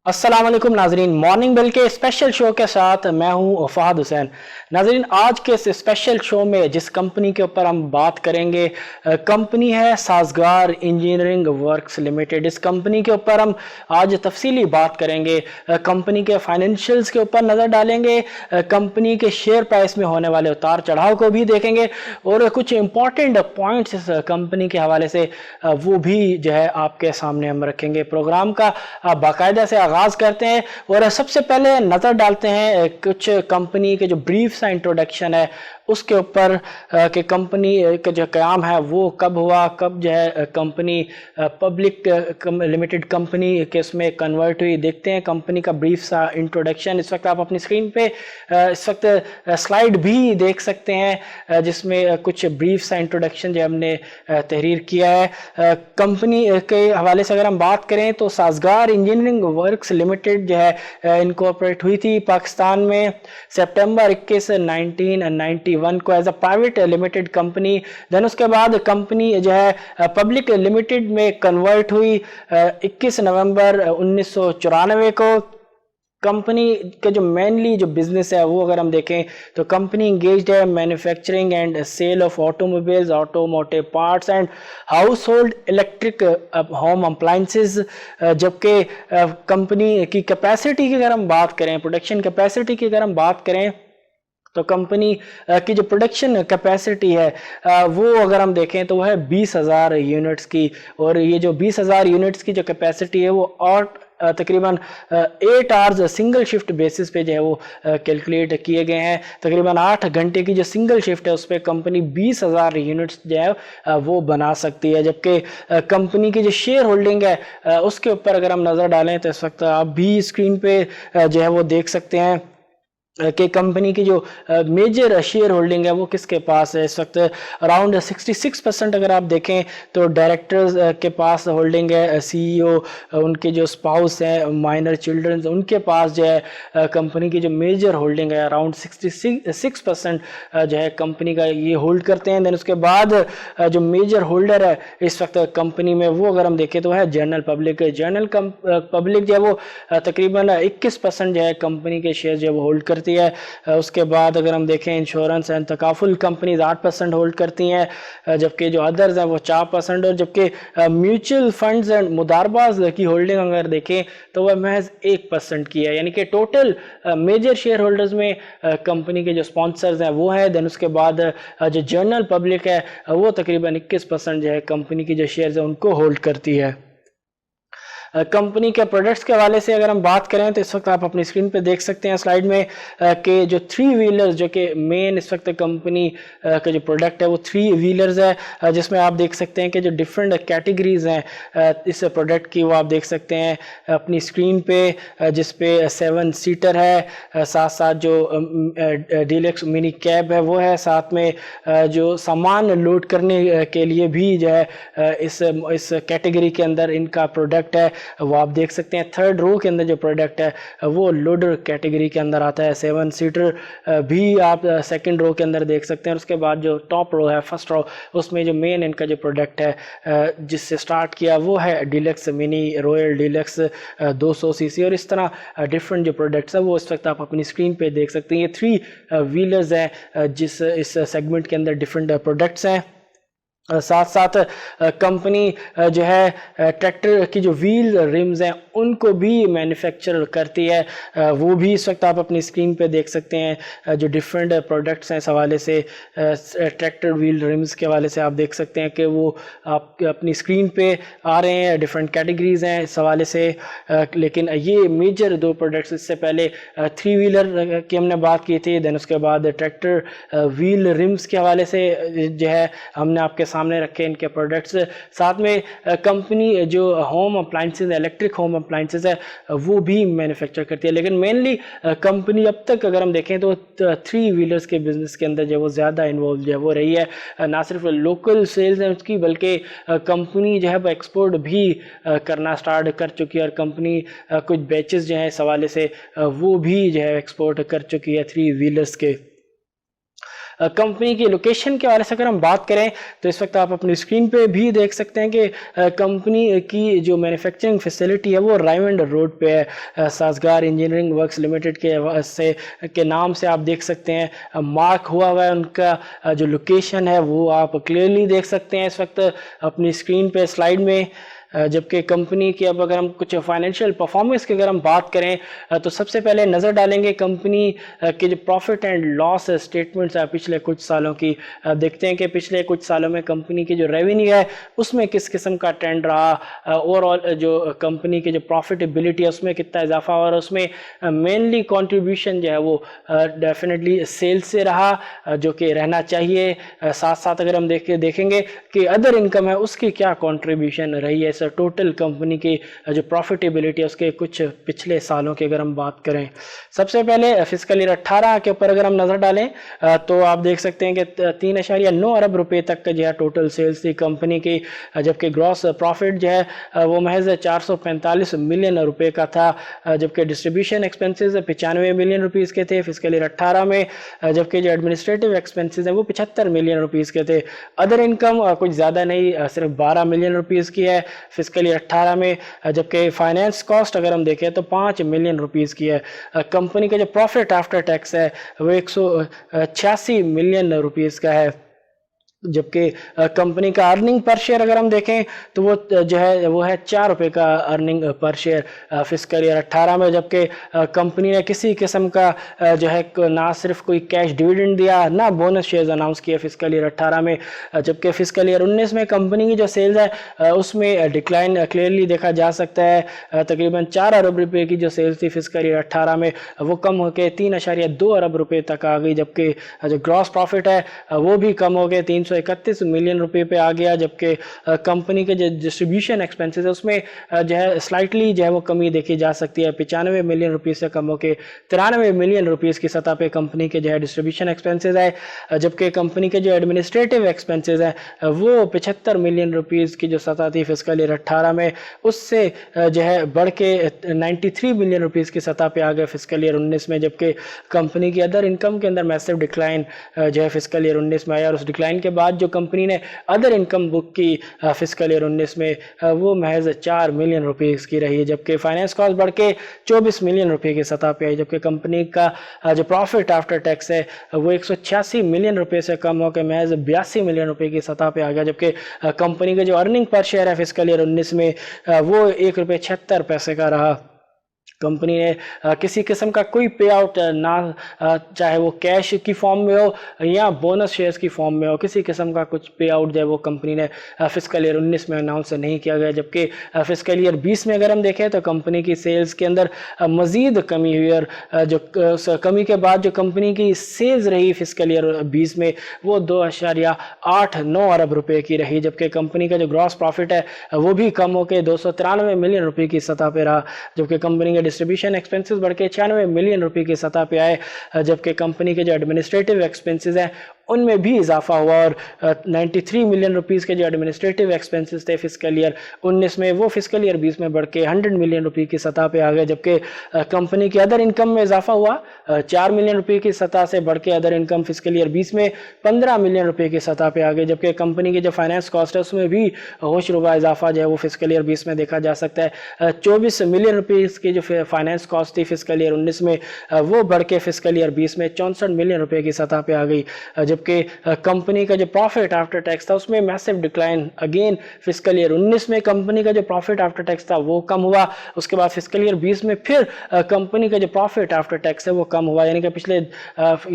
अस्सलाम वालेकुम नाजरीन, मॉर्निंग बेल के स्पेशल शो के साथ मैं हूं फहद हुसैन। नाजरीन, आज के इस स्पेशल शो में जिस कंपनी के ऊपर हम बात करेंगे, कंपनी है साजगार इंजीनियरिंग वर्क्स लिमिटेड। इस कंपनी के ऊपर हम आज तफसीली बात करेंगे, कंपनी के फाइनेंशियल्स के ऊपर नज़र डालेंगे, कंपनी के शेयर प्राइस में होने वाले उतार चढ़ाव को भी देखेंगे और कुछ इंपॉर्टेंट पॉइंट्स इस कंपनी के हवाले से वो भी जो है आपके सामने हम रखेंगे। प्रोग्राम का बाकायदा से आगाज करते हैं और सबसे पहले नजर डालते हैं कुछ कंपनी के जो ब्रीफ सा इंट्रोडक्शन है उसके ऊपर कि कंपनी का जो क़याम है वो कब हुआ, कब जो है कंपनी पब्लिक लिमिटेड कंपनी के उसमें कन्वर्ट हुई। देखते हैं कंपनी का ब्रीफ सा इंट्रोडक्शन। इस वक्त आप अपनी स्क्रीन पे इस वक्त स्लाइड भी देख सकते हैं जिसमें कुछ ब्रीफ सा इंट्रोडक्शन जो हमने तहरीर किया है। कंपनी के हवाले से अगर हम बात करें तो साजगार इंजीनियरिंग वर्क्स लिमिटेड जो है इनकॉर्पोरेट हुई थी पाकिस्तान में सितंबर 21, 1991 को as a private limited company. Then उसके बाद कंपनी जो है पब्लिक लिमिटेड में कन्वर्ट हुई 21 नवंबर 1994 को। कंपनी के जो मेनली जो बिजनेस है वो अगर हम देखें तो कंपनी इंगेज्ड है manufacturing and sale of automobiles, automotive parts and household electric home appliances. जबकि कंपनी की कैपेसिटी की अगर हम बात करें, प्रोडक्शन कैपेसिटी की अगर हम बात करें तो कंपनी की जो प्रोडक्शन कैपेसिटी है वो अगर हम देखें तो वो है 20,000 यूनिट्स की। और ये जो 20,000 यूनिट्स की जो कैपेसिटी है वो और तकरीबन 8 आवर्स सिंगल शिफ्ट बेसिस पे जो है वो कैलकुलेट किए गए हैं। तकरीबन 8 घंटे की जो सिंगल शिफ्ट है उस पर कंपनी 20,000 यूनिट्स जो है वो बना सकती है। जबकि कंपनी की जो शेयर होल्डिंग है उसके ऊपर अगर हम नज़र डालें तो इस वक्त आप भी स्क्रीन पे जो है वो देख सकते हैं कि कंपनी की जो मेजर शेयर होल्डिंग है वो किसके पास है। इस वक्त अराउंड 66% अगर आप देखें तो डायरेक्टर्स के पास होल्डिंग है, सीईओ, उनके जो स्पाउस हैं, माइनर चिल्ड्रंस, उनके पास जो है कंपनी की जो मेजर होल्डिंग है अराउंड 66% जो है कंपनी का ये होल्ड करते हैं। देन उसके बाद जो मेजर होल्डर है इस वक्त कंपनी में वो अगर हम देखें तो है जनरल पब्लिक। जनरल पब्लिक जो है वो तकरीबन 21% जो है कंपनी के शेयर जो है वो होल्ड करती है। उसके बाद अगर हम देखें insurance and takaful companies 8% hold करती हैं, जबकि जो अदर्स हैं वो 4%। और जबकि म्यूचुअल फंड्स एंड मुदारबाज की होल्डिंग अगर देखें तो वह महज 1% की है। यानी कि टोटल मेजर शेयर होल्डर्स में कंपनी के जो स्पॉन्सर्स हैं वो हैं। देन उसके बाद जो जनरल पब्लिक है वो तकरीबन 21% जो है कंपनी की जो शेयर्स है उनको होल्ड करती है। कंपनी के प्रोडक्ट्स के हवाले से अगर हम बात करें तो इस वक्त आप अपनी स्क्रीन पे देख सकते हैं स्लाइड में कि जो 3 व्हीलर्स जो कि मेन इस वक्त कंपनी का जो प्रोडक्ट है वो 3 व्हीलर्स है, जिसमें आप देख सकते हैं कि जो डिफरेंट कैटेगरीज हैं इस प्रोडक्ट की वो आप देख सकते हैं अपनी स्क्रीन पे, जिस पे 7 सीटर है, साथ साथ जो डीलक्स मिनी कैब है वो है, साथ में जो सामान लोड करने के लिए भी जो है इस कैटेगरी के अंदर इनका प्रोडक्ट है वो आप देख सकते हैं। थर्ड रो के अंदर जो प्रोडक्ट है वो लोडर कैटेगरी के अंदर आता है। 7 सीटर भी आप सेकंड रो के अंदर देख सकते हैं। उसके बाद जो टॉप रो है, फर्स्ट रो, उसमें जो मेन इनका जो प्रोडक्ट है जिससे स्टार्ट किया वो है deluxe mini, royal deluxe 200 CC. और इस तरह डिफरेंट जो प्रोडक्ट्स है वो इस वक्त आप अपनी स्क्रीन पे देख सकते हैं। ये 3 व्हीलर्स हैं जिस इस सेगमेंट के अंदर डिफरेंट प्रोडक्ट्स हैं। साथ साथ कंपनी जो है ट्रैक्टर की जो व्हील रिम्स हैं उनको भी मैन्युफैक्चर करती है, वो भी इस वक्त आप अपनी स्क्रीन पे देख सकते हैं। जो डिफरेंट प्रोडक्ट्स हैं इस हवाले से, ट्रैक्टर व्हील रिम्स के हवाले से आप देख सकते हैं कि वो आप अपनी स्क्रीन पे आ रहे हैं, डिफरेंट कैटेगरीज हैं इस हवाले से। लेकिन ये मेजर 2 प्रोडक्ट्स, इससे पहले 3 व्हीलर की हमने बात की थी, देन उसके बाद ट्रैक्टर व्हील रिम्स के हवाले से जो है हमने आपके सामने रखे इनके प्रोडक्ट्स। साथ में कंपनी जो home appliances, electric home appliances है वो भी मैन्युफैक्चर करती है। लेकिन मेनली कंपनी अब तक अगर हम देखें तो 3 व्हीलर्स के बिजनेस के अंदर जो वो ज़्यादा इन्वॉल्व जो है वो रही है। ना सिर्फ लोकल सेल्स है उसकी, बल्कि कंपनी जो है वो एक्सपोर्ट भी करना स्टार्ट कर चुकी है। और कंपनी कुछ बैचेस जो है इस हवाले से वो भी जो है एक्सपोर्ट कर चुकी है 3 व्हीलर्स के। कंपनी की लोकेशन के हवाले से अगर हम बात करें तो इस वक्त आप अपनी स्क्रीन पे भी देख सकते हैं कि कंपनी की जो मैन्युफैक्चरिंग फैसिलिटी है वो रायमंड रोड पे है। साजगार इंजीनियरिंग वर्क्स लिमिटेड के नाम से आप देख सकते हैं मार्क हुआ है उनका जो लोकेशन है वो आप क्लियरली देख सकते हैं इस वक्त अपनी स्क्रीन पे स्लाइड में। जबकि कंपनी की अब अगर हम कुछ फाइनेंशियल परफॉर्मेंस की अगर हम बात करें तो सबसे पहले नज़र डालेंगे कंपनी के जो प्रॉफिट एंड लॉस स्टेटमेंट्स है पिछले कुछ सालों की। देखते हैं कि पिछले कुछ सालों में कंपनी की जो रेवेन्यू है उसमें किस किस्म का ट्रेंड रहा, ओवरऑल जो कंपनी की जो प्रॉफिटेबिलिटी है उसमें कितना इजाफा हुआ, और उसमें मेनली कंट्रीब्यूशन जो है वो डेफिनेटली सेल्स से रहा जो कि रहना चाहिए। साथ साथ अगर हम देखेंगे कि अदर इनकम है उसकी क्या कंट्रीब्यूशन रही है टोटल कंपनी की जो प्रॉफिटेबिलिटी है उसके कुछ पिछले सालों की अगर हम बात करें। सबसे पहले फिस्कल ईयर 18 के ऊपर अगर हम नज़र डालें तो आप देख सकते हैं कि 3.9 अरब रुपए तक का जो है टोटल सेल्स थी कंपनी की, जबकि ग्रॉस प्रॉफिट जो है वो महज 445 मिलियन रुपए का था, जबकि डिस्ट्रीब्यूशन एक्सपेंसेस 95 मिलियन रुपीज़ के थे फिस्कल ईयर 18 में, जबकि जो एडमिनिस्ट्रेटिव एक्सपेंसेस हैं वो 75 मिलियन रुपीज़ के थे। अदर इनकम कुछ ज़्यादा नहीं, सिर्फ 12 मिलियन रुपीज़ की है फिस्कल ईयर 18 में, जबकि फाइनेंस कॉस्ट अगर हम देखें तो 5 मिलियन रुपीज़ की है। कंपनी का जो प्रॉफिट आफ्टर टैक्स है वो 186 मिलियन रुपीज़ का है, जबकि कंपनी का अर्निंग पर शेयर अगर हम देखें तो वो जो है वो है 4 रुपये का earning per share fiscal year 18 में, जबकि कंपनी ने किसी किस्म का जो है ना सिर्फ कोई कैश डिविडेंड दिया ना बोनस शेयर्स अनाउंस किए फिस्कल ईयर 18 में। जबकि फिस्कल ईयर 19 में कंपनी की जो सेल्स है उसमें डिक्लाइन क्लियरली देखा जा सकता है। तकरीबन 4 अरब रुपये की जो सेल्स थी फिस्कल ईयर 18 में वो कम होकर 3.2 अरब रुपये तक आ गई, जबकि जो ग्रॉस प्रॉफिट है वो भी कम हो गए 331 मिलियन रुपए पे आ गया, जबकि कंपनी के जो डिस्ट्रीब्यूशन एक्सपेंसेस है उसमें जो है स्लाइटली जो है वो कमी देखी जा सकती है, 95 मिलियन रुपीज़ से कम होकर 93 मिलियन रुपीज़ की सतह पे कंपनी के जो है डिस्ट्रीब्यूशन एक्सपेंसेस है, जबकि कंपनी के जो एडमिनिस्ट्रेटिव एक्सपेंसेस हैं वो 75 मिलियन रुपीज़ की जो सतह थी फिस्कल ईयर 18 में उससे जो है बढ़ के 93 मिलियन रुपीज़ की सतह पे आ गए फिस्कल ईयर 19 में, जबकि कंपनी की अदर इनकम के अंदर मैसिव डिक्लाइन जो है फिस्कल ईयर 19 में आया, और उस डिक्लाइन के बाद जो कंपनी ने अदर इनकम बुक की फिस्कल ईयर 19 में वो महज 4 मिलियन रुपीज़ की रही है, जबकि फाइनेंस कॉस्ट बढ़ के 24 मिलियन रुपए की सतह पे आई, जबकि कंपनी का जो प्रॉफिट आफ्टर टैक्स है वो 186 मिलियन रुपए से कम होकर महज 82 मिलियन रुपए की सतह पे आ गया, जबकि कंपनी का जो अर्निंग पर शेयर है फिस्कल ईयर 19 में वो 1 रुपये 76 पैसे का रहा। कंपनी ने किसी किस्म का कोई पे आउट ना चाहे वो कैश की फॉर्म में हो या बोनस शेयर्स की फॉर्म में हो, किसी किस्म का कुछ पे आउट जो है वो कंपनी ने फिस्कल ईयर 19 में अनाउंस नहीं किया गया, जबकि फिस्कल ईयर 20 में अगर हम देखें तो कंपनी की सेल्स के अंदर मज़ीद कमी हुई, और जो कमी के बाद जो कंपनी की सेल्स रही फिस्कल ईयर 20 में वो 2.89 अरब रुपए की रही, जबकि कंपनी का जो ग्रॉस प्रॉफिट है वो भी कम होकर 293 मिलियन रुपए की सतह पर रहा, जबकि कंपनी के डिस्ट्रीब्यूशन एक्सपेंसेस बढ़ के 96 मिलियन रुपए की सतह पे आए, जबकि कंपनी के जो एडमिनिस्ट्रेटिव एक्सपेंसेस हैं उनमें भी इजाफा हुआ, और 93 मिलियन रुपीस के जो एडमिनिस्ट्रेटिव एक्सपेंसेस थे फिस्कल ईयर 19 में वो फिस्कल ईयर 20 में बढ़ के 100 मिलियन रुपए की सतह पे आ गए, जबकि कंपनी की अदर इनकम में इजाफा हुआ 4 मिलियन रुपए की सतह से बढ़ के अदर इनकम फिस्कल ईयर 20 में 15 मिलियन रुपए की सतह पे आ गए, जबकि कंपनी की जो फाइनेंस कॉस्ट है उसमें भी होश रुबा इजाफा जो है वो फिस्कल ईयर 20 में देखा जा सकता है। 24 मिलियन रुपीस की जो फाइनेंस कॉस्ट थी फिस्कल ईयर 19 में वो बढ़ के फिस्कल ईयर 20 में 64 मिलियन रुपए की सतह पे आ गई, जबकि कंपनी का जो प्रॉफिट आफ्टर टैक्स था उसमें massive decline again fiscal year 19 में कंपनी का जो प्रॉफिट आफ्टर टैक्स था वो कम हुआ, उसके बाद फिस्कल ईयर 20 में फिर कंपनी का जो प्रॉफिट आफ्टर टैक्स है वो कम हुआ, यानी कि पिछले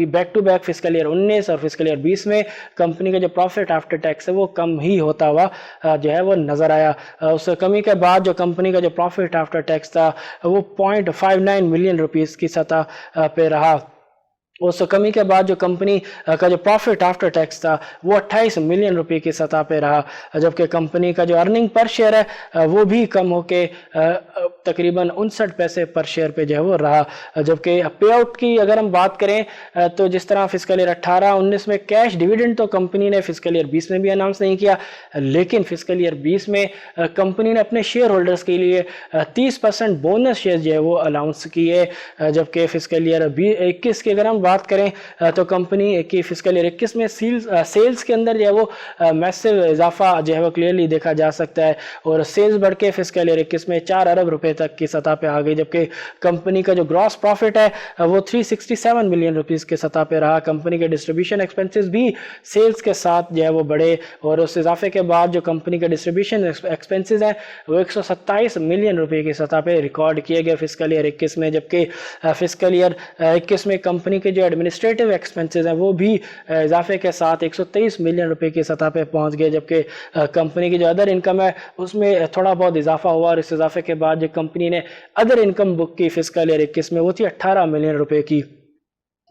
back to back fiscal year 19 और फिस्कल ईयर 20 में कंपनी का जो प्रॉफिट आफ्टर टैक्स है वो कम ही होता हुआ जो है वो नजर आया। उस कमी के बाद जो कंपनी का जो प्रॉफिट आफ्टर टैक्स था वो 0.59 मिलियन रुपीस की सतह पे रहा। उस कमी के बाद जो कंपनी का जो प्रॉफिट आफ्टर टैक्स था वो 28 मिलियन रुपए की सतह पे रहा, जबकि कंपनी का जो अर्निंग पर शेयर है वो भी कम होके तकरीबन 59 पैसे पर शेयर पे जो है वो रहा, जबकि पे आउट की अगर हम बात करें तो जिस तरह फिस्कल ईयर 18-19 में कैश डिविडेंड तो कंपनी ने फिस्कल ईयर 20 में भी अनाउंस नहीं किया, लेकिन फिस्कल ईयर 20 में कंपनी ने अपने शेयर होल्डर्स के लिए 30% बोनस शेयर जो है वो अनाउंस किए, जबकि फिस्कल ईयर 21 की अगर हम بات کریں تو کمپنی کی فسکل ایئر 21 میں سیلز کے اندر جو ہے وہ میسو اضافہ جو ہے وہ کلیئرلی دیکھا جا سکتا ہے، اور سیلز بڑھ کے فسکل ایئر 21 میں 4 ارب روپے تک کی سطح پہ آ گئی، جبکہ کمپنی کا جو گراس پروفٹ ہے وہ 367 ملین روپیز کے سطح پہ رہا۔ کمپنی کے ڈسٹریبیوشن ایکسپنسز بھی سیلز کے ساتھ جو ہے وہ بڑھے، اور اس اضافے کے بعد جو کمپنی کے ڈسٹریبیوشن ایکسپنسز ہیں وہ 127 ملین روپے کی سطح پہ ریکارڈ کیے گئے فسکل ایئر 21 میں، جبکہ فسکل ایئر 21 میں کمپنی کے جو ایڈمنسٹریٹو ایکسپنسز ہیں وہ بھی اضافے کے ساتھ 123 ملین روپے کی سطح پہ پہنچ گئے، جبکہ کمپنی کی جو ادر انکم ہے اس میں تھوڑا بہت اضافہ ہوا، اور اس اضافے کے بعد جو کمپنی نے ادر انکم بک کی فسکل ایئر 21 میں وہ تھی 18 ملین روپے کی،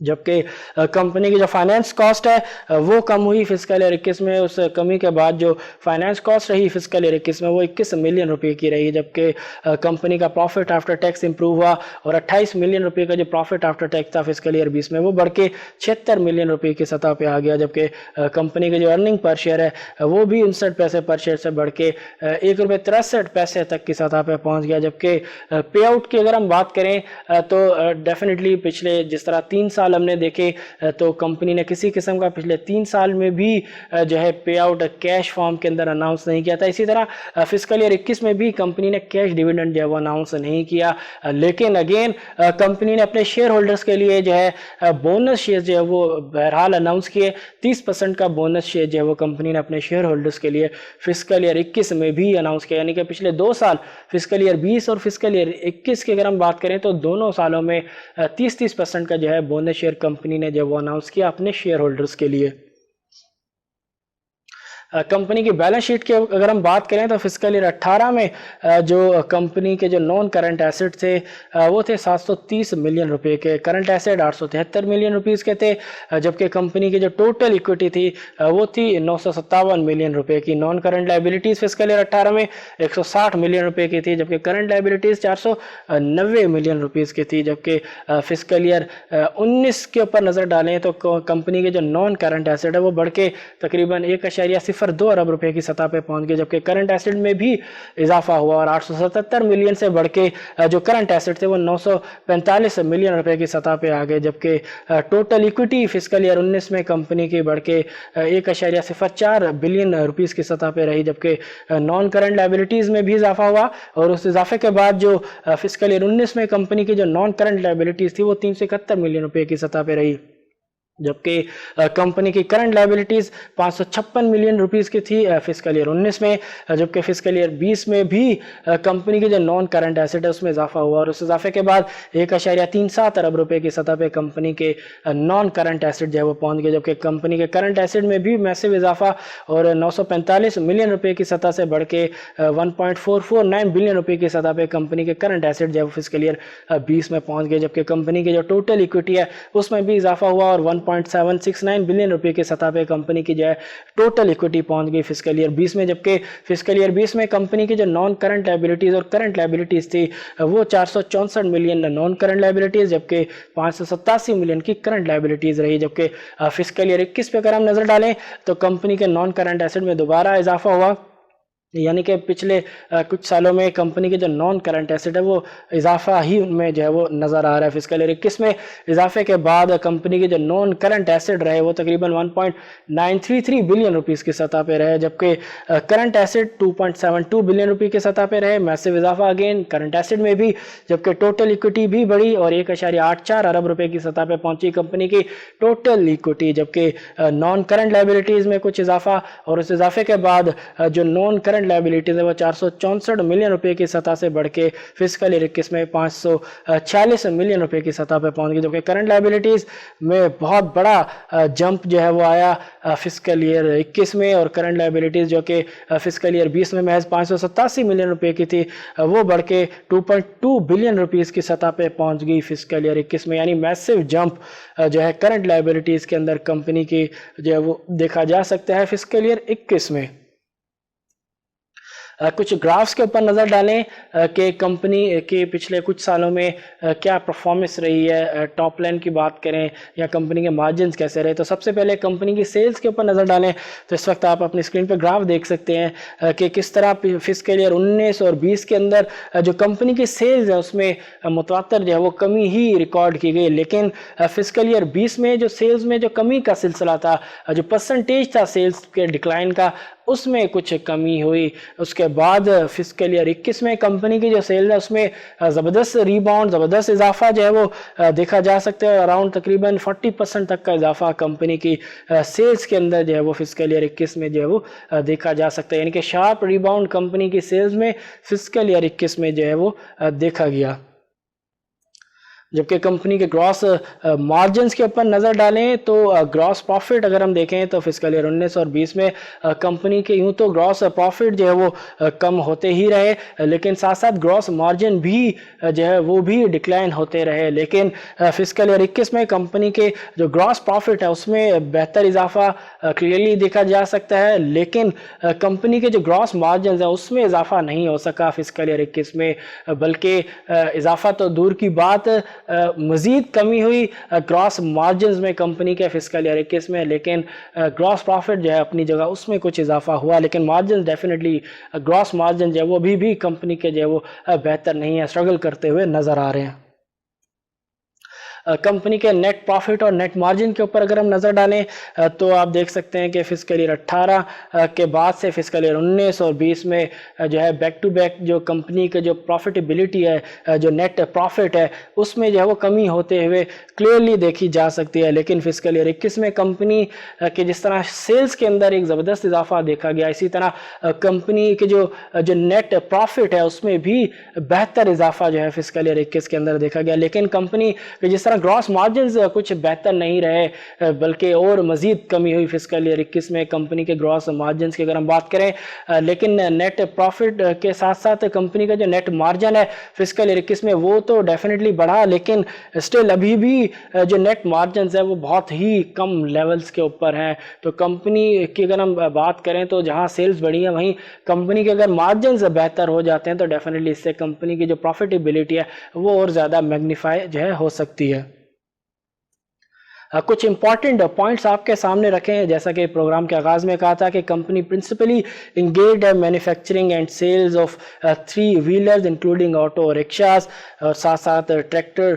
جبکہ کمپنی کی جو فائنینس کاسٹ ہے وہ کم ہوئی فسکل ایئر 21 میں۔ اس کمی کے بعد جو فائنینس کاسٹ رہی فسکل ایئر 21 میں وہ 21 ملین روپے کی رہی، جبکہ کمپنی کا پروفٹ آفٹر ٹیکس امپروو ہوا، اور 28 ملین روپے کا جو پروفٹ آفٹر ٹیکس تھا فسکل ایئر 20 میں وہ بڑھ کے 76 ملین روپے کی سطح پہ آ گیا، جبکہ کمپنی کے جو ارننگ پر شیئر ہے وہ بھی 59 پیسے پر شیئر سے بڑھ کے 1.63 روپے تک کی سطح پہ پہنچ گیا، جبکہ پے آؤٹ کی اگر ہم بات کریں تو ڈیفینیٹلی پچھلے جس طرح 3 سال ہم نے دیکھے تو کمپنی نے کسی قسم کا پچھلے 3 سال میں بھی جو ہے پے آؤٹ کیش فارم کے اندر اناؤنس نہیں کیا تھا۔ اسی طرح فسکل ایئر 21 میں بھی کمپنی نے کیش ڈیویڈنڈ جو ہے وہ اناؤنس نہیں کیا، لیکن اگین کمپنی نے اپنے شیئر ہولڈرز کے لیے جو ہے بونس شیئر جو ہے وہ بہرحال اناؤنس کیے، 30% کا بونس شیئر جو ہے وہ کمپنی نے اپنے شیئر ہولڈرز کے لیے فسکل ایئر 21 میں بھی اناؤنس کیا، یعنی کہ پچھلے 2 سال فسکل ایئر 20 اور فسکل ایئر 21 کی اگر ہم بات کریں تو دونوں سالوں میں 30% کا جو ہے بونس شیئر کمپنی نے جو وہ اناؤنس کیا اپنے شیئر ہولڈرز کے لیے۔ کمپنی کی بیلنس شیٹ کی اگر ہم بات کریں تو فسکل ایئر 18 میں جو کمپنی کے جو نان کرنٹ ایسٹ تھے وہ تھے 730 ملین روپے کے، کرنٹ ایسٹ 873 ملین روپیز کے تھے، جبکہ کمپنی کی جو ٹوٹل ایکویٹی تھی وہ تھی 957 ملین روپے کی۔ Non current liabilities fiscal year 18 میں 160 ملین روپے کی تھی، جبکہ کرنٹ لائبلٹیز 490 ملین روپیز کی تھی، جبکہ فسکل ایئر 19 کے اوپر نظر ڈالیں تو کمپنی کے جو نان کرنٹ ایسٹ ہے وہ بڑھ کے تقریباً 1.02 ارب روپے کی سطح پہ پہنچ گئے، جبکہ کرنٹ ایسٹ میں بھی اضافہ ہوا اور 877 ملین سے بڑھ کے جو کرنٹ ایسٹ تھے وہ 945 ملین روپے کی سطح پہ آ گئے، جبکہ ٹوٹل ایکویٹی فسکل ایئر 19 میں کمپنی کی بڑھ کے 1.04 بلین روپیز کی سطح پہ رہی، جبکہ نان کرنٹ لائبلٹیز میں بھی اضافہ ہوا، اور اس اضافے کے بعد جو فسکل ایئر 19 میں کمپنی کی جو نان کرنٹ لائبلٹیز تھی وہ 371 ملین روپے کی سطح پہ رہی، جبکہ کمپنی کی کرنٹ لائبلٹیز 556 ملین روپیز کی تھی فسکل ایئر 19 میں، جبکہ فسکل ایئر 20 میں بھی کمپنی کی جو نان کرنٹ ایسٹ ہے اس میں اضافہ ہوا، اور اس اضافے کے بعد 1.37 ارب روپے کی سطح پہ کمپنی کے نان کرنٹ ایسٹ جو ہے وہ پہنچ گئے، جبکہ کمپنی کے کرنٹ ایسٹ میں بھی میسو اضافہ اور 945 ملین روپے کی سطح سے بڑھ کے 1.449 بلین روپے کی سطح پہ کمپنی کے کرنٹ ایسٹ جو ہے وہ فسکل ایئر 20 میں پہنچ گئے، جبکہ کمپنی کی جو ٹوٹل ایکویٹی ہے اس میں بھی اضافہ ہوا اور 1.769 بلین روپے کی سطح پہ کمپنی کی جو ہے ٹوٹل ایکویٹی پہنچ گئی فسکل ایئر 20 میں، جبکہ فسکل ایئر 20 میں کمپنی کی جو نان کرنٹ لائبلٹیز اور کرنٹ لائبلٹیز تھی وہ 464 ملین نان کرنٹ لائبلٹیز جبکہ 587 ملین کی کرنٹ لائبلٹیز رہی، جبکہ فسکل ایئر 21 پہ اگر ہم نظر ڈالیں تو کمپنی کے نان کرنٹ ایسٹ میں دوبارہ اضافہ ہوا، یعنی کہ پچھلے کچھ سالوں میں کمپنی کے جو نان کرنٹ ایسٹ ہے وہ اضافہ ہی ان میں جو ہے وہ نظر آ رہا ہے۔ فسکل ایئر 21 میں اضافے کے بعد کمپنی کے جو نان کرنٹ ایسٹ رہے وہ تقریباً 1.933 بلین روپیز کی سطح پہ رہے، جبکہ کرنٹ ایسٹ 2.72 بلین روپے کی سطح پہ رہے، میسو اضافہ اگین کرنٹ ایسٹ میں بھی، جبکہ ٹوٹل ایکویٹی بھی بڑھی اور 1.84 ارب روپے کی سطح پہ پہنچی کمپنی کی ٹوٹل ایکویٹی، جبکہ نان کرنٹ لائبلٹیز میں کچھ اضافہ اور اس اضافے کے بعد جو نان کرنٹ لائبلٹیز ہے وہ 464 ملین روپے کی سطح سے بڑھ کے فسکل ایئر 21 میں 546 ملین روپے کی سطح پہ پہنچ گئی، جبکہ کرنٹ لائبلٹیز میں بہت بڑا جمپ جو ہے وہ آیا فسکل ایئر 21 میں، اور کرنٹ لائبلٹیز جو کہ فسکل ایئر 20 میں محض 587 ملین روپے کی تھی وہ بڑھ کے 2.2 بلین روپیز کی سطح پہ پہنچ گئی فسکل ایئر 21 میں، یعنی میسو جمپ جو ہے کرنٹ لائبلٹیز کے اندر کمپنی کی جو ہے وہ دیکھا جا سکتا ہے فسکل ایئر 21 میں۔ کچھ گرافس کے اوپر نظر ڈالیں کہ کمپنی کے پچھلے کچھ سالوں میں کیا پرفارمنس رہی ہے، ٹاپ لائن کی بات کریں یا کمپنی کے مارجنز کیسے رہے. تو سب سے پہلے کمپنی کی سیلز کے اوپر نظر ڈالیں. تو اس وقت آپ اپنی اسکرین پہ گراف دیکھ سکتے ہیں کہ کس طرح فسکل ایئر 19 اور 20 کے اندر جو کمپنی کی سیلز ہے اس میں متواتر جو ہے وہ کمی ہی ریکارڈ کی گئی، لیکن فسکل ایئر 20 میں جو سیلز میں جو کمی کا سلسلہ تھا، جو پرسنٹیج تھا سیلز کے ڈکلائن کا، اس میں کچھ کمی ہوئی. اس کے بعد فسکل ایئر 21 میں کمپنی کی جو سیل ہے اس میں زبردست ریباؤنڈ، زبردست اضافہ جو ہے وہ دیکھا جا سکتا ہے. اراؤنڈ تقریباً 40% تک کا اضافہ کمپنی کی سیلز کے اندر جو ہے وہ فسکل ایئر 21 میں جو ہے وہ دیکھا جا سکتا ہے. یعنی کہ شارپ ریباؤنڈ کمپنی کی سیلز میں فسکل ایئر 21 میں جو ہے وہ دیکھا گیا. جبکہ کمپنی کے گراس مارجنز کے اوپر نظر ڈالیں تو گراس پروفٹ اگر ہم دیکھیں تو فسکل ایئر 19 اور 20 میں کمپنی کے یوں تو گراس پروفٹ جو ہے وہ کم ہوتے ہی رہے، لیکن ساتھ ساتھ گراس مارجن بھی جو ہے وہ بھی ڈکلائن ہوتے رہے. لیکن فسکل ایئر 21 میں کمپنی کے جو گراس پروفٹ ہے اس میں بہتر اضافہ کلیئرلی دیکھا جا سکتا ہے، لیکن کمپنی کے جو گراس مارجنز ہیں اس میں اضافہ نہیں ہو سکا فسکل ایئر 21 میں، بلکہ اضافہ تو دور کی بات، مزید کمی ہوئی گراس مارجنز میں کمپنی کے فسکل ایئر 21 میں. لیکن گراس پروفٹ جو ہے اپنی جگہ اس میں کچھ اضافہ ہوا، لیکن مارجن ڈیفینیٹلی گراس مارجن جو ہے وہ بھی کمپنی کے جو ہے وہ بہتر نہیں ہے، اسٹرگل کرتے ہوئے نظر آ رہے ہیں. کمپنی کے نیٹ پروفٹ اور نیٹ مارجن کے اوپر اگر ہم نظر ڈالیں تو آپ دیکھ سکتے ہیں کہ فسکل ایئر 18 کے بعد سے فسکل ایئر 19 اور 20 میں جو ہے بیک ٹو بیک جو کمپنی کے جو پروفیٹیبلٹی ہے، جو نیٹ پروفٹ ہے، اس میں جو ہے وہ کمی ہوتے ہوئے کلیئرلی دیکھی جا سکتی ہے. لیکن فسکل ایئر 21 میں کمپنی کے جس طرح سیلز کے اندر ایک زبردست اضافہ دیکھا گیا، اسی طرح کمپنی کے جو نیٹ پروفٹ ہے اس میں بھی بہتر اضافہ جو ہے فسکل ایئر 21 کے اندر دیکھا گیا. لیکن کمپنی کے جس طرح گراس مارجنز کچھ بہتر نہیں رہے، بلکہ اور مزید کمی ہوئی فسکل ایئر 21 میں کمپنی کے گراس مارجنز کی اگر ہم بات کریں. لیکن نیٹ پروفٹ کے ساتھ ساتھ کمپنی کا جو نیٹ مارجن ہے فسکل ایئر 21 میں وہ تو ڈیفینیٹلی بڑھا، لیکن اسٹل ابھی بھی جو نیٹ مارجنز ہے وہ بہت ہی کم لیولز کے اوپر ہیں. تو کمپنی کی اگر ہم بات کریں تو جہاں سیلز بڑھی ہیں وہیں کمپنی کے اگر مارجنز بہتر ہو جاتے ہیں تو ڈیفینیٹلی اس سے کمپنی کی جو پروفیٹیبلٹی ہے وہ اور زیادہ میگنیفائی جو ہے ہو سکتی ہے. کچھ امپورٹنٹ پوائنٹس آپ کے سامنے رکھے ہیں. جیسا کہ پروگرام کے آغاز میں کہا تھا کہ کمپنی پرنسپلی انگیجڈ ہے manufacturing and sales of 3 wheelers including auto rickshaws, اور ساتھ ساتھ ٹریکٹر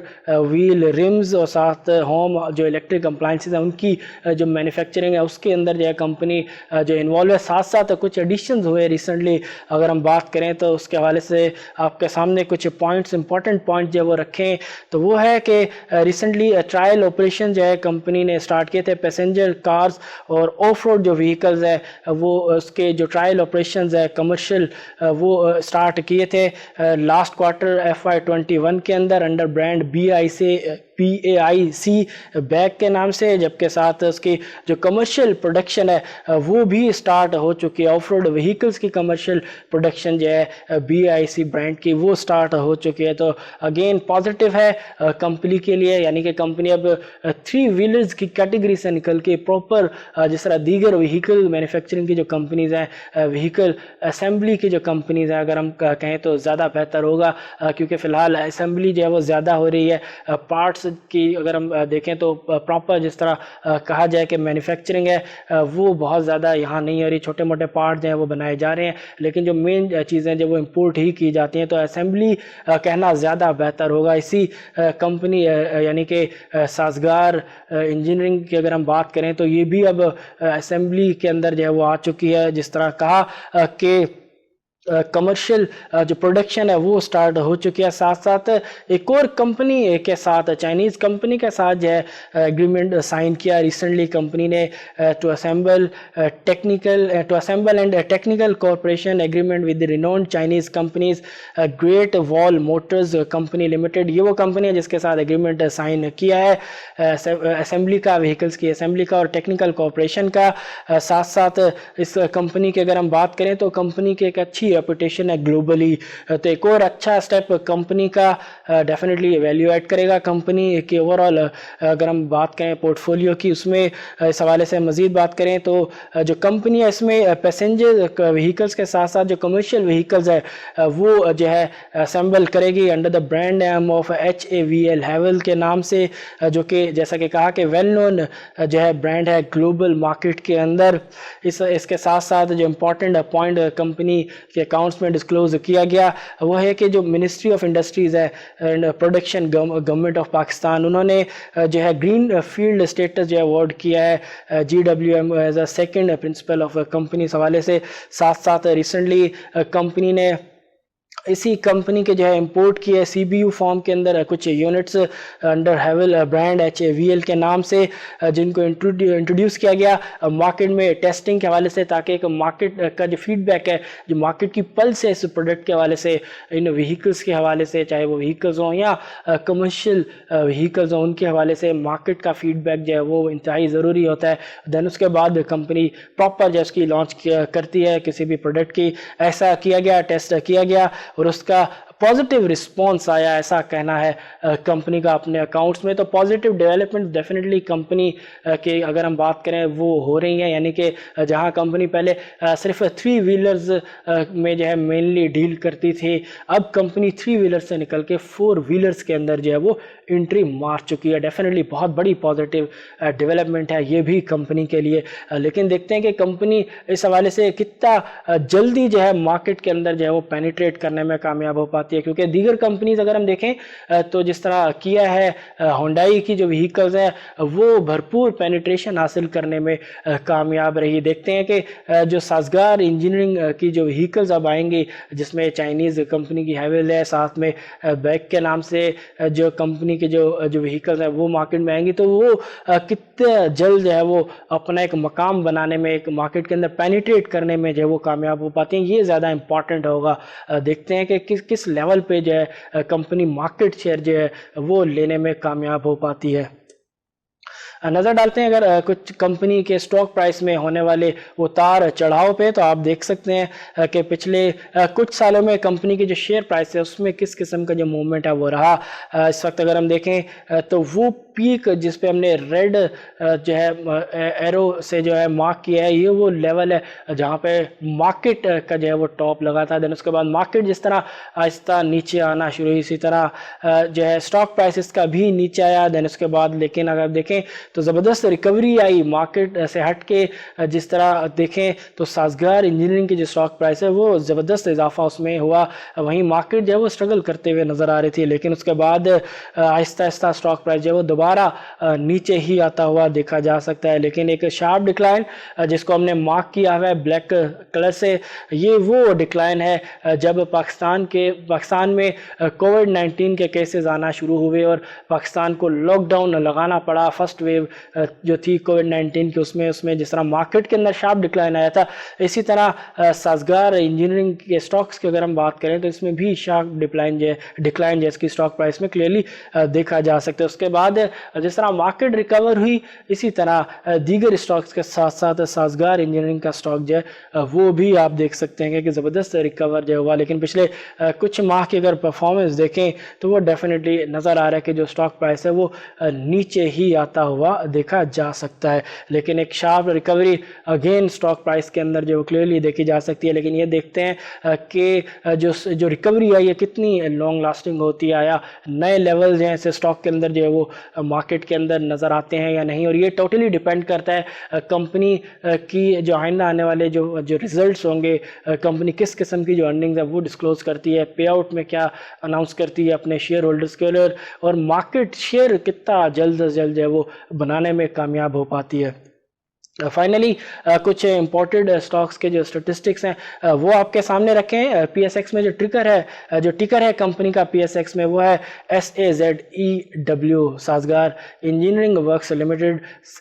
ویل رمز، اور ساتھ ہوم جو الیکٹرک اپلائنسز ہیں ان کی جو مینوفیکچرنگ ہے اس کے اندر جو ہے کمپنی جو انوالو ہے. ساتھ ساتھ کچھ ایڈیشنز ہوئے ریسنٹلی اگر ہم بات کریں تو اس کے حوالے سے آپ کے سامنے کچھ پوائنٹس امپورٹنٹ پوائنٹ جو وہ رکھیں تو وہ ہے کہ ریسنٹلی ٹرائل آپریشن جو ہے کمپنی نے اسٹارٹ کیے تھے پیسنجر کارز اور آف روڈ جو وہیکلز ہے وہ اس کے جو ٹرائل آپریشنز ہے کمرشل وہ اسٹارٹ کیے تھے لاسٹ کوارٹر FY21 کے اندر انڈر برانڈ PAIC بیک کے نام سے، جبکہ ساتھ اس کی جو کمرشل پروڈکشن ہے وہ بھی اسٹارٹ ہو چکی ہے. آف روڈ وہیکلز کی کمرشل پروڈکشن جو ہے BAIC برانڈ کی وہ اسٹارٹ ہو چکی ہے. تو اگین پازیٹیو ہے کمپنی کے لیے، یعنی کہ کمپنی اب 3 ویلرز کی کیٹیگری سے نکل کے پراپر جس طرح دیگر وہیکل مینوفیکچرنگ کی جو کمپنیز ہیں، وہیکل اسمبلی کی جو کمپنیز ہیں اگر ہم کہیں تو زیادہ بہتر ہوگا، کیونکہ فی الحال اسمبلی جو ہے وہ زیادہ ہو رہی ہے. پارٹس کی اگر ہم دیکھیں تو پراپر جس طرح کہا جائے کہ مینوفیکچرنگ ہے وہ بہت زیادہ یہاں نہیں ہو رہی، چھوٹے موٹے پارٹ جو ہیں وہ بنائے جا رہے ہیں، لیکن جو مین چیزیں جو وہ امپورٹ ہی کی جاتی ہیں. تو اسمبلی کہنا زیادہ بہتر ہوگا. اسی کمپنی یعنی کہ سازگار انجینئرنگ کی اگر ہم بات کریں تو یہ بھی اب اسمبلی کے اندر جو ہے وہ آ چکی ہے. جس طرح کہا کہ کمرشل جو پروڈکشن ہے وہ سٹارٹ ہو چکی ہے. ساتھ ساتھ ایک اور کمپنی کے ساتھ چائنیز کمپنی کے ساتھ جو ہے ایگریمنٹ سائن کیا ریسنٹلی کمپنی نے to assemble and technical cooperation agreement with renowned Chinese companies Great Wall Motors company limited. یہ وہ کمپنی ہے جس کے ساتھ ایگریمنٹ سائن کیا ہے اسمبلی کا، وہیکلز کی اسمبلی کا اور ٹیکنیکل کوآپریشن کا. ساتھ ساتھ اس کمپنی کی اگر ہم بات کریں تو کمپنی کی ایک اچھی रेपुटेशन है ग्लोबली, तो एक और अच्छा स्टेप कंपनी का डेफिनेटली वैल्यू ऐड करेगा कंपनी की ओवरऑल। अगर हम बात करें पोर्टफोलियो की, उसमें इस हवाले से मज़ीद बात करें तो जो कंपनी है इसमें पैसेंजर व्हीकल्स के साथ साथ जो कमर्शियल व्हीकल्स है वो जो है असेंबल करेगी under the brand name of HAVL, हैवल के नाम से, जो कि जैसा कि कहा कि वेल नोन जो है ब्रांड है ग्लोबल मार्केट के अंदर। इसके साथ साथ जो इम्पोर्टेंट पॉइंट कंपनी के अकाउंट्स में डिस्क्लोज किया गया वो है कि जो मिनिस्ट्री ऑफ इंडस्ट्रीज़ है and production government of Pakistan, उन्होंने जो है ग्रीन फील्ड स्टेटस जो है अवार्ड किया है GWM as a second principal of company इस हवाले से। साथ साथ रिसेंटली कंपनी ने इसी कंपनी के जो है इंपोर्ट किए CBU फॉर्म के अंदर कुछ यूनिट्स अंडर हैवल ब्रांड HAVL के नाम से, जिनको इंट्रोड्यूस किया गया मार्केट में टेस्टिंग के हवाले से, ताकि एक मार्केट का जो फीडबैक है, जो मार्केट की पल्स है इस प्रोडक्ट के हवाले से, इन व्हीकल्स के हवाले से, चाहे वो व्हीकल्स हों या कमर्शियल व्हीकल्स हों, उनके हवाले से मार्केट का फीडबैक जो है वो इंतहाई ज़रूरी होता है। दैन उसके बाद कंपनी प्रॉपर जो उसकी लॉन्च करती है किसी भी प्रोडक्ट की। ऐसा किया गया, टेस्ट किया गया और उसका पॉजिटिव रिस्पॉन्स आया, ऐसा कहना है कंपनी का अपने अकाउंट्स में। तो पॉजिटिव डेवलपमेंट डेफिनेटली कंपनी के अगर हम बात करें वो हो रही हैं, यानी कि जहां कंपनी पहले सिर्फ 3 व्हीलर्स में जो है मेनली डील करती थी, अब कंपनी 3 व्हीलर्स से निकल के 4 व्हीलर्स के अंदर जो है वो एंट्री मार चुकी है। डेफिनेटली बहुत बड़ी पॉजिटिव डेवलपमेंट है ये भी कंपनी के लिए। लेकिन देखते हैं कि कंपनी इस हवाले से कितना जल्दी जो है मार्केट के अंदर जो है वो पेनिट्रेट करने में कामयाब हो पाती है, क्योंकि दीगर कंपनीज अगर हम देखें तो जिस तरह किया है होंडाई की जो व्हीकल्स है वो भरपूर पेनिट्रेशन हासिल करने में कामयाब रही। देखते हैं कि जो साजगार इंजीनियरिंग की जो व्हीकल्स अब आएंगी, जिसमें चाइनीज़ कंपनी की हैवल है, साथ में बैक के नाम से जो कंपनी के जो व्हीकल्स हैं वो मार्केट में आएंगी, तो वो कितने जल्द जो है वो अपना एक मकाम बनाने में, एक मार्केट के अंदर पेनिट्रेट करने में जो है वो कामयाब हो पाती हैं, ये ज़्यादा इंपॉर्टेंट होगा। देखते हैं कि किस लेवल पे जो है कंपनी मार्केट शेयर जो है वो लेने में कामयाब हो पाती है। नज़र डालते हैं अगर कुछ कंपनी के स्टॉक प्राइस में होने वाले उतार चढ़ाव पे, तो आप देख सकते हैं कि पिछले कुछ सालों में कंपनी की जो शेयर प्राइस है उसमें किस किस्म का जो मूवमेंट है वो रहा। इस वक्त अगर हम देखें तो वो पीक जिस पे हमने रेड जो है एरो से जो है मार्क किया है, ये वो लेवल है जहाँ पे मार्केट का जो है वो टॉप लगा था। देन उसके बाद मार्केट जिस तरह आहिस्ता नीचे आना शुरू हुई, इसी तरह जो है स्टॉक प्राइस का भी नीचे आया। देन उसके बाद लेकिन अगर देखें तो ज़बरदस्त रिकवरी आई मार्केट से हट के। जिस तरह देखें तो साजगार इंजीनियरिंग की जो स्टॉक प्राइस है वो ज़बरदस्त इजाफा उसमें हुआ, वहीं मार्केट जो है वो स्ट्रगल करते हुए नज़र आ रही थी, लेकिन उसके बाद आहिस्ता आहिस्ता स्टॉक प्राइस जो है वो दोबारा नीचे ही आता हुआ देखा जा सकता है। लेकिन एक शार्प डिक्लाइन जिसको हमने मार्क किया हुआ है ब्लैक कलर से, ये वो डिक्लाइन है जब पाकिस्तान में कोविड-19 के केसेस आना शुरू हुए और पाकिस्तान को लॉकडाउन लगाना पड़ा। फर्स्ट वेव जो थी कोविड-19 की उसमें जिस तरह मार्केट के अंदर शार्प डिक्लाइन आया था, इसी तरह साजगार इंजीनियरिंग के स्टॉक्स की अगर हम बात करें तो इसमें भी शार्प डिक्लाइन जैसे स्टॉक प्राइस में क्लियरली देखा जा सकता है। उसके बाद जिस तरह मार्केट रिकवर हुई, इसी तरह दीगर स्टॉक्स के साथ साथ साजगार इंजीनियरिंग का स्टॉक जो है वो भी आप देख सकते हैं कि ज़बरदस्त रिकवर जो हुआ। लेकिन पिछले कुछ माह की अगर परफॉर्मेंस देखें तो वो डेफिनेटली नज़र आ रहा है कि जो स्टॉक प्राइस है वो नीचे ही आता हुआ देखा जा सकता है। लेकिन एक sharp recovery again stock price के अंदर जो क्लियरली देखी जा सकती है। लेकिन ये देखते हैं कि जो रिकवरी है ये कितनी लॉन्ग लास्टिंग होती है, या नए लेवल जो है स्टॉक के अंदर जो है वो मार्केट के अंदर नज़र आते हैं या नहीं। और ये टोटली डिपेंड करता है कंपनी की जो आइंदा आने वाले जो रिजल्ट्स होंगे, कंपनी किस किस्म की जो अर्निंग्स है वो डिस्क्लोज करती है, पे आउट में क्या अनाउंस करती है अपने शेयर होल्डर्स के लिए, और मार्केट शेयर कितना जल्द से जल्द है वो बनाने में कामयाब हो पाती है। फाइनली कुछ इंपॉर्टेंट स्टॉक्स के जो स्टेटिस्टिक्स हैं वो आपके सामने रखें। PSX में जो टिकर है कंपनी का PSX में वो है SAZEW, Sazgar engineering works limited,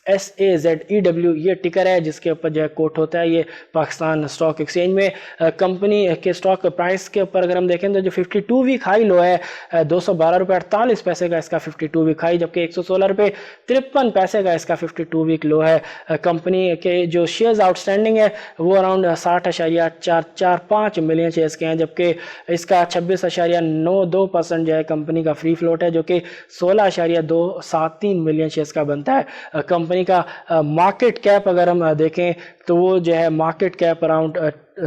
SAZEW ये टिकर है जिसके ऊपर जो है कोट होता है ये पाकिस्तान स्टॉक एक्सचेंज में। कंपनी के स्टॉक प्राइस के ऊपर अगर हम देखें तो जो 52 वीक हाई लो है 212 रुपये 48 पैसे का इसका 52 वीक हाई, जबकि 116 रुपये 53 पैसे का इसका 52 वीक लो है। कंपनी के जो शेयर्स आउटस्टैंडिंग है वो अराउंड 60.445 मिलियन शेयर्स के हैं, जबकि इसका 26.92% जो है कंपनी का फ्री फ्लोट है, जो कि 16.273 मिलियन शेयर्स का बनता है। कंपनी का मार्केट कैप अगर हम देखें तो वो जो है market cap around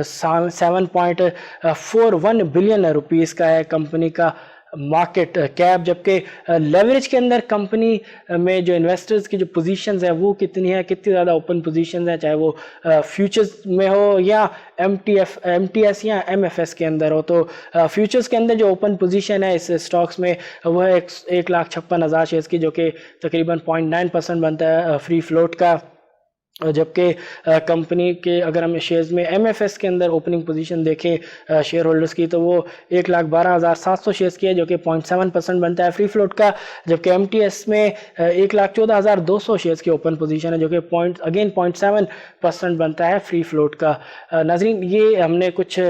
7.41 billion rupees का है कंपनी का मार्केट कैप, जबकि लेवरेज के अंदर कंपनी में जो इन्वेस्टर्स की जो पोजीशंस है वो कितनी है, कितनी ज़्यादा ओपन पोजीशंस है, चाहे वो फ्यूचर्स में हो या एमटीएस या एमएफएस के अंदर हो। तो फ्यूचर्स के अंदर जो ओपन पोजीशन है इस स्टॉक्स में वो है 1,56,000 शेयर्स की, जो कि तकरीबन 0.9% बनता है फ्री फ्लोट का, जबकि कंपनी के अगर हम शेयर्स में एमएफएस के अंदर ओपनिंग पोजीशन देखें शेयर होल्डर्स की तो वो 1,12,700 शेयर्स की है, जो कि 0.7% बनता है फ्री फ्लोट का, जबकि एमटीएस में 1,14,200 शेयर्स की ओपन पोजीशन है, जो कि 0.7% बनता है फ्री फ्लोट का। नाज़रीन, ये हमने कुछ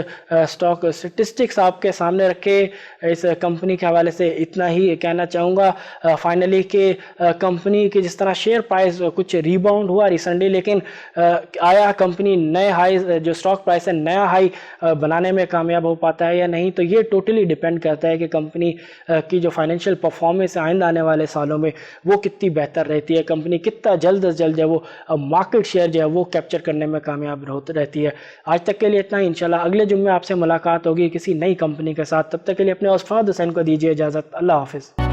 स्टॉक स्टेटिस्टिक्स आपके सामने रखे। इस कंपनी के हवाले से इतना ही कहना चाहूँगा फाइनली कि कंपनी की जिस तरह शेयर प्राइस कुछ रीबाउंड हुआ रिसेंटली, लेकिन आया कंपनी नए हाई जो स्टॉक प्राइस है नया हाई बनाने में कामयाब हो पाता है या नहीं, तो ये टोटली डिपेंड करता है कि कंपनी की जो फाइनेंशियल परफॉर्मेंस आइंदा आने वाले सालों में वो कितनी बेहतर रहती है, कंपनी कितना जल्द से जल्द जो है वो मार्केट शेयर जो है वो कैप्चर करने में कामयाब रहती है। आज तक के लिए इतना ही, इंशाल्लाह अगले जुम्मे आपसे मुलाकात होगी किसी नई कंपनी के साथ। तब तक के लिए अपने उस्ताद हुसैन को दीजिए इजाज़त। अल्लाह हाफिज़।